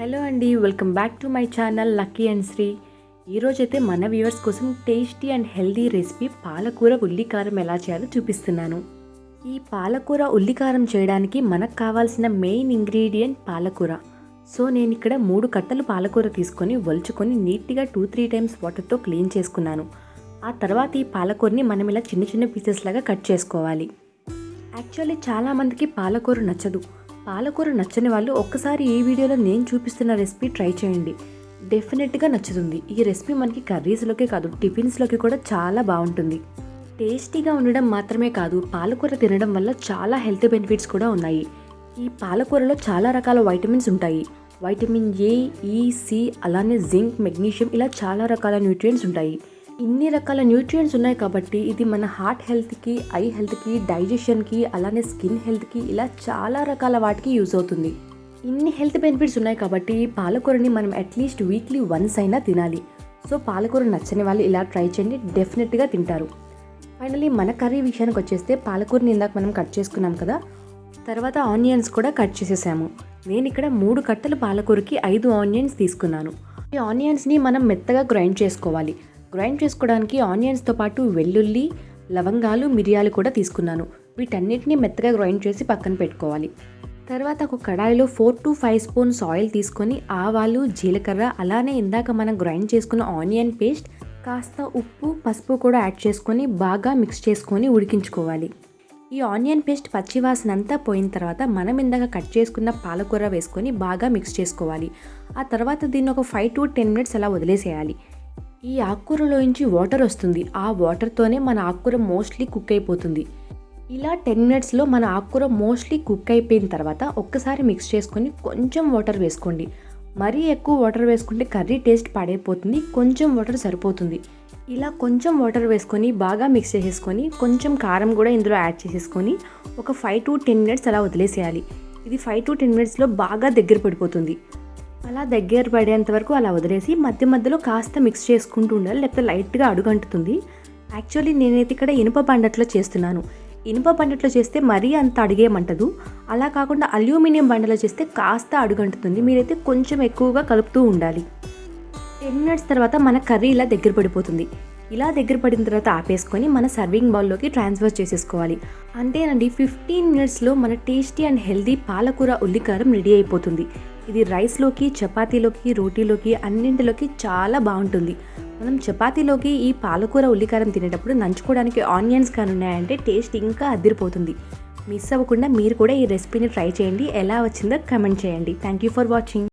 Hello అండి, welcome back to my channel Lucky and Sri. ఈరోజైతే మన వ్యూవర్స్ కోసం టేస్టీ అండ్ హెల్దీ రెసిపీ పాలకూర ఉల్లికారం ఎలా చేయాలో చూపిస్తున్నాను. ఈ పాలకూర ఉల్లికారం చేయడానికి మనకు కావాల్సిన మెయిన్ ఇంగ్రీడియంట్ పాలకూర. సో నేను ఇక్కడ 3 కట్టలు పాలకూర తీసుకొని వలుచుకొని నీట్గా 2-3 టైమ్స్ వాటర్తో క్లీన్ చేసుకున్నాను. ఆ తర్వాత ఈ పాలకూరని మనం ఇలా చిన్న చిన్న పీసెస్ లాగా కట్ చేసుకోవాలి. యాక్చువల్లీ చాలామందికి పాలకూర నచ్చదు. పాలకూర నచ్చని వాళ్ళు ఒక్కసారి ఈ వీడియోలో నేను చూపిస్తున్న రెసిపీ ట్రై చేయండి, డెఫినెట్గా నచ్చుతుంది. ఈ రెసిపీ మనకి కర్రీస్లోకే కాదు టిఫిన్స్లోకి కూడా చాలా బాగుంటుంది. టేస్టీగా ఉండడం మాత్రమే కాదు, పాలకూర తినడం వల్ల చాలా హెల్త్ బెనిఫిట్స్ కూడా ఉన్నాయి. ఈ పాలకూరలో చాలా రకాల వైటమిన్స్ ఉంటాయి. వైటమిన్ ఏ, ఈ, సి, అలానే జింక్, మెగ్నీషియం, ఇలా చాలా రకాల న్యూట్రియంట్స్ ఉంటాయి. ఇన్ని రకాల న్యూట్రియంట్స్ ఉన్నాయి కాబట్టి ఇది మన హార్ట్ హెల్త్కి, ఐ హెల్త్కి, డైజెషన్కి, అలానే స్కిన్ హెల్త్కి, ఇలా చాలా రకాల వాటికి యూజ్ అవుతుంది. ఇన్ని హెల్త్ బెనిఫిట్స్ ఉన్నాయి కాబట్టి పాలకూరని మనం అట్లీస్ట్ వీక్లీ వన్స్ అయినా తినాలి. సో పాలకూర నచ్చని వాళ్ళు ఇలా ట్రై చేయండి, డెఫినెట్గా తింటారు. ఫైనలీ మన కర్రీ విషయానికి వచ్చేస్తే పాలకూరని ఇందాక మనం కట్ చేసుకున్నాం కదా, తర్వాత ఆనియన్స్ కూడా కట్ చేసేసాము. నేను ఇక్కడ 3 కట్టలు పాలకూరకి 5 ఆనియన్స్ తీసుకున్నాను. ఈ ఆనియన్స్ని మనం మెత్తగా గ్రైండ్ చేసుకోవాలి. గ్రైండ్ చేసుకోవడానికి ఆనియన్స్తో పాటు వెల్లుల్లి, లవంగాలు, మిరియాలు కూడా తీసుకున్నాను. వీటన్నిటిని మెత్తగా గ్రైండ్ చేసి పక్కన పెట్టుకోవాలి. తర్వాత ఒక కడాయిలో 4-5 స్పూన్స్ ఆయిల్ తీసుకొని ఆవాలు, జీలకర్ర, అలానే ఇందాక మనం గ్రైండ్ చేసుకున్న ఆనియన్ పేస్ట్, కాస్త ఉప్పు, పసుపు కూడా యాడ్ చేసుకొని బాగా మిక్స్ చేసుకొని ఉడికించుకోవాలి. ఈ ఆనియన్ పేస్ట్ పచ్చివాసన అంతా పోయిన తర్వాత మనం ఇందాక కట్ చేసుకున్న పాలకూర వేసుకొని బాగా మిక్స్ చేసుకోవాలి. ఆ తర్వాత దీన్ని ఒక 5-10 మినిట్స్ అలా వదిలేసేయాలి. ఈ ఆకుకూరలోంచి వాటర్ వస్తుంది. ఆ వాటర్తోనే మన ఆకుకూర మోస్ట్లీ కుక్ అయిపోతుంది. ఇలా 10 మినిట్స్లో మన ఆకుకూర మోస్ట్లీ కుక్ అయిపోయిన తర్వాత ఒక్కసారి మిక్స్ చేసుకొని కొంచెం వాటర్ వేసుకోండి. మరీ ఎక్కువ వాటర్ వేసుకుంటే కర్రీ టేస్ట్ పాడైపోతుంది. కొంచెం వాటర్ సరిపోతుంది. ఇలా కొంచెం వాటర్ వేసుకొని బాగా మిక్స్ చేసేసుకొని కొంచెం కారం కూడా ఇందులో యాడ్ చేసేసుకొని ఒక 5-10 మినిట్స్ అలా వదిలేసేయాలి. ఇది 5-10 మినిట్స్లో బాగా దగ్గర పడిపోతుంది. అలా దగ్గర పడేంత వరకు అలా వదిలేసి మధ్య మధ్యలో కాస్త మిక్స్ చేసుకుంటూ ఉండాలి, లేకపోతే లైట్గా అడుగంటుతుంది. యాక్చువల్లీ నేనైతే ఇక్కడ ఇనుప బండట్లో చేస్తున్నాను. ఇనుప బండట్లో చేస్తే మరీ అంత అడిగేయమంటదు. అలా కాకుండా అల్యూమినియం బండలో చేస్తే కాస్త అడుగంటుతుంది. మీరైతే కొంచెం ఎక్కువగా కలుపుతూ ఉండాలి. 10 మినిట్స్ తర్వాత మన కర్రీ ఇలా దగ్గర పడిపోతుంది. ఇలా దగ్గర పడిన తర్వాత ఆపేసుకొని మన సర్వింగ్ బౌల్లోకి ట్రాన్స్ఫర్ చేసేసుకోవాలి. అంతేనండి, 15 మినిట్స్లో మన టేస్టీ అండ్ హెల్దీ పాలకూర ఉల్లికారం రెడీ అయిపోతుంది. ఇది రైస్లోకి, చపాతీలోకి, రోటీలోకి, అన్నింటిలోకి చాలా బాగుంటుంది. మనం చపాతీలోకి ఈ పాలకూర ఉల్లికారం తినేటప్పుడు నంచుకోవడానికి ఆనియన్స్ కానీ ఉన్నాయంటే టేస్ట్ ఇంకా అదిరిపోతుంది. మిస్ అవ్వకుండా మీరు కూడా ఈ రెసిపీని ట్రై చేయండి. ఎలా వచ్చిందో కమెంట్ చేయండి. Thank you for watching.